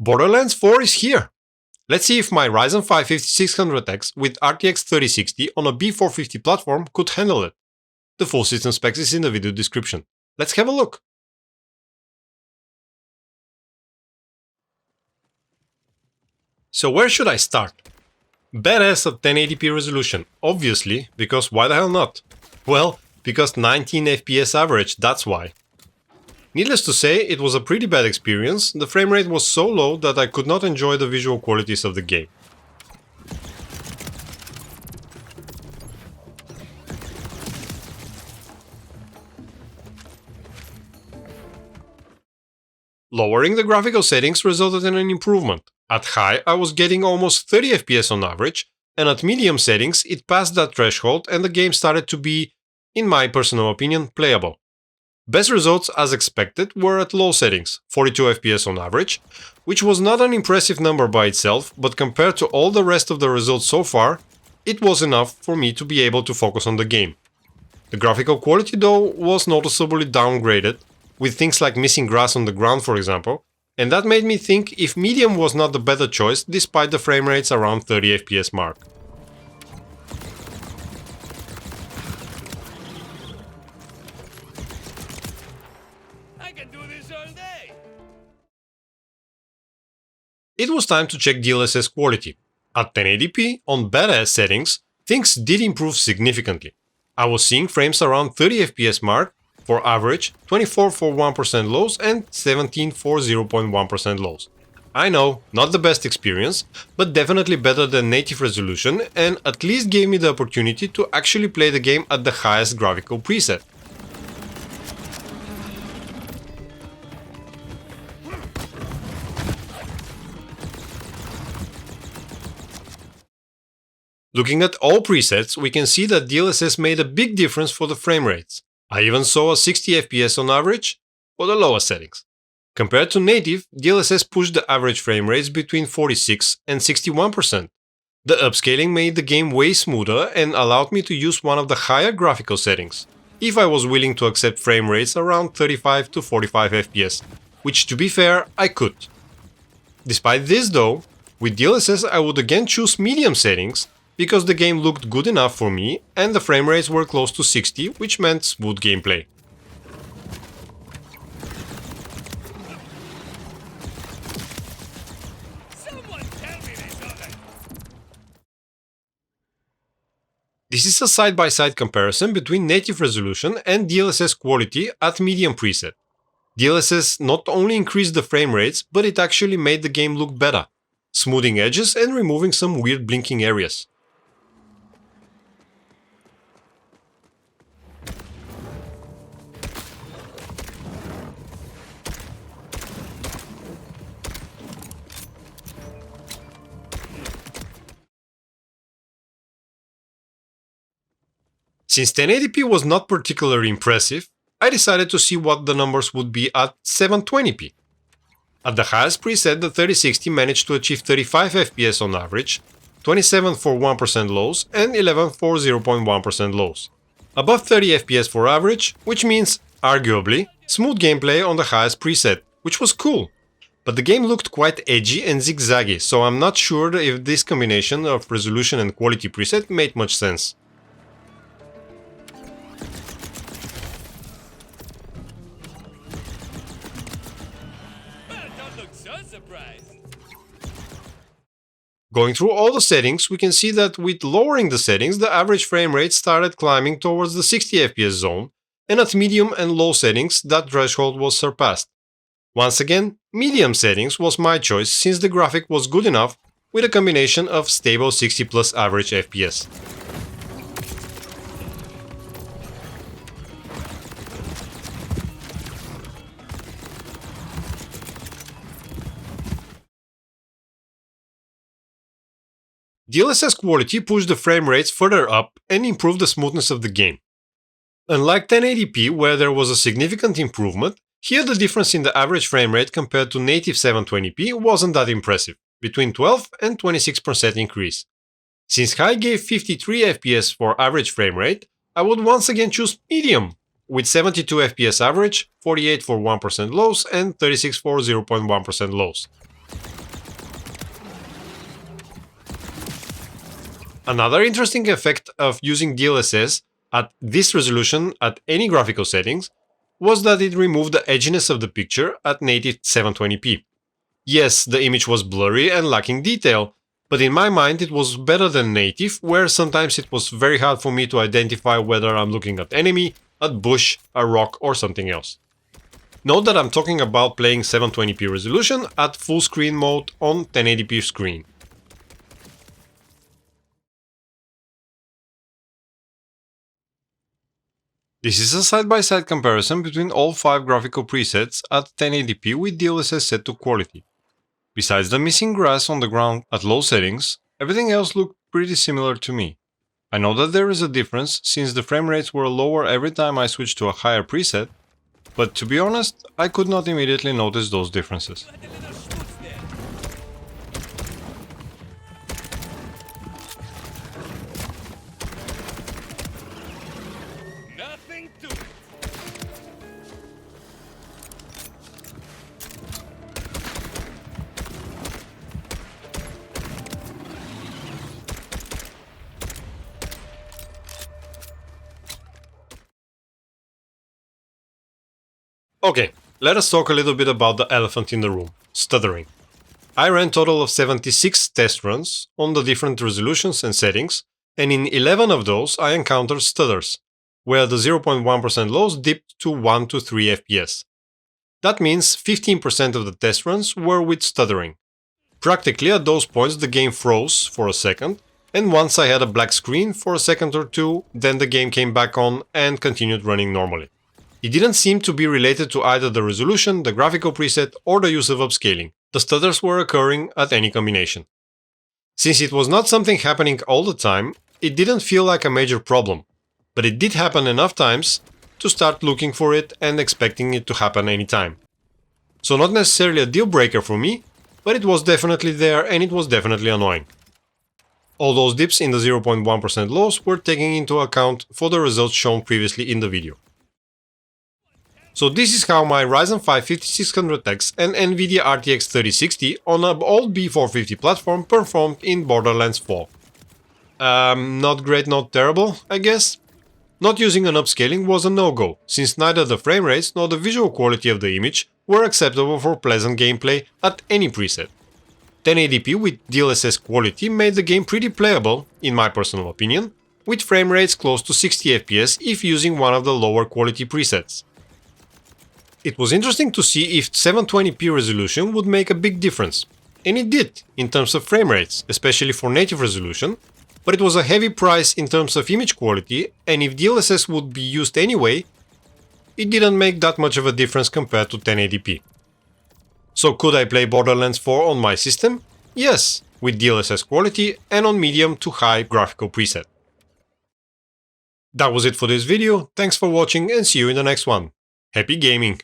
Borderlands 4 is here! Let's see if my Ryzen 5 5600X with RTX 3060 on a B450 platform could handle it. The full system specs is in the video description. Let's have a look! So where should I start? Badass at 1080p resolution, obviously, because why the hell not? Well, because 19 FPS average, that's why. Needless to say, it was a pretty bad experience. The frame rate was so low that I could not enjoy the visual qualities of the game. Lowering the graphical settings resulted in an improvement. At high, I was getting almost 30 FPS on average, and at medium settings, it passed that threshold and the game started to be, in my personal opinion, playable. Best results, as expected, were at low settings, 42 FPS on average, which was not an impressive number by itself, but compared to all the rest of the results so far, it was enough for me to be able to focus on the game. The graphical quality, though, was noticeably downgraded, with things like missing grass on the ground, for example, and that made me think if medium was not the better choice despite the frame rates around 30 FPS mark. It was time to check DLSS quality. At 1080p, on badass settings, things did improve significantly. I was seeing frames around 30 FPS mark for average, 24 for 1% lows and 17 for 0.1% lows. I know, not the best experience, but definitely better than native resolution and at least gave me the opportunity to actually play the game at the highest graphical preset. Looking at all presets, we can see that DLSS made a big difference for the frame rates. I even saw a 60 FPS on average for the lowest settings. Compared to native, DLSS pushed the average frame rates between 46 and 61%. The upscaling made the game way smoother and allowed me to use one of the higher graphical settings, if I was willing to accept frame rates around 35 to 45 FPS, which to be fair, I could. Despite this though, with DLSS I would again choose medium settings, because the game looked good enough for me and the frame rates were close to 60, which meant smooth gameplay. This is a side-by-side comparison between native resolution and DLSS quality at medium preset. DLSS not only increased the frame rates, but it actually made the game look better, smoothing edges and removing some weird blinking areas. Since 1080p was not particularly impressive, I decided to see what the numbers would be at 720p. At the highest preset, the 3060 managed to achieve 35 FPS on average, 27 for 1% lows and 11 for 0.1% lows. Above 30 FPS for average, which means, arguably, smooth gameplay on the highest preset, which was cool. But the game looked quite edgy and zigzaggy, so I'm not sure if this combination of resolution and quality preset made much sense. Going through all the settings, we can see that with lowering the settings, the average frame rate started climbing towards the 60 FPS zone, and at medium and low settings, that threshold was surpassed. Once again, medium settings was my choice since the graphic was good enough with a combination of stable 60 plus average FPS. DLSS quality pushed the frame rates further up and improved the smoothness of the game. Unlike 1080p, where there was a significant improvement, here the difference in the average frame rate compared to native 720p wasn't that impressive, between 12 and 26% increase. Since high gave 53 FPS for average frame rate, I would once again choose medium, with 72 FPS average, 48 for 1% lows and 36 for 0.1% lows. Another interesting effect of using DLSS at this resolution at any graphical settings was that it removed the edginess of the picture at native 720p. Yes, the image was blurry and lacking detail, but in my mind it was better than native, where sometimes it was very hard for me to identify whether I'm looking at enemy, at bush, a rock or something else. Note that I'm talking about playing 720p resolution at full screen mode on 1080p screen. This is a side-by-side comparison between all 5 graphical presets at 1080p with DLSS set to quality. Besides the missing grass on the ground at low settings, everything else looked pretty similar to me. I know that there is a difference since the frame rates were lower every time I switched to a higher preset, but to be honest, I could not immediately notice those differences. Okay, let us talk a little bit about the elephant in the room, stuttering. I ran a total of 76 test runs on the different resolutions and settings, and in 11 of those I encountered stutters, where the 0.1% lows dipped to 1 to 3 FPS. That means 15% of the test runs were with stuttering. Practically at those points the game froze for a second, and once I had a black screen for a second or two, then the game came back on and continued running normally. It didn't seem to be related to either the resolution, the graphical preset, or the use of upscaling. The stutters were occurring at any combination. Since it was not something happening all the time, it didn't feel like a major problem, but it did happen enough times to start looking for it and expecting it to happen anytime. So not necessarily a deal breaker for me, but it was definitely there and it was definitely annoying. All those dips in the 0.1% loss were taken into account for the results shown previously in the video. So this is how my Ryzen 5 5600X and Nvidia RTX 3060 on an old B450 platform performed in Borderlands 4. Not great, not terrible, I guess. Not using an upscaling was a no-go, since neither the frame rates nor the visual quality of the image were acceptable for pleasant gameplay at any preset. 1080p with DLSS quality made the game pretty playable, in my personal opinion, with frame rates close to 60 FPS if using one of the lower quality presets. It was interesting to see if 720p resolution would make a big difference, and it did in terms of frame rates, especially for native resolution, but it was a heavy price in terms of image quality, and if DLSS would be used anyway, it didn't make that much of a difference compared to 1080p. So could I play Borderlands 4 on my system? Yes, with DLSS quality and on medium to high graphical preset. That was it for this video, thanks for watching and see you in the next one. Happy gaming!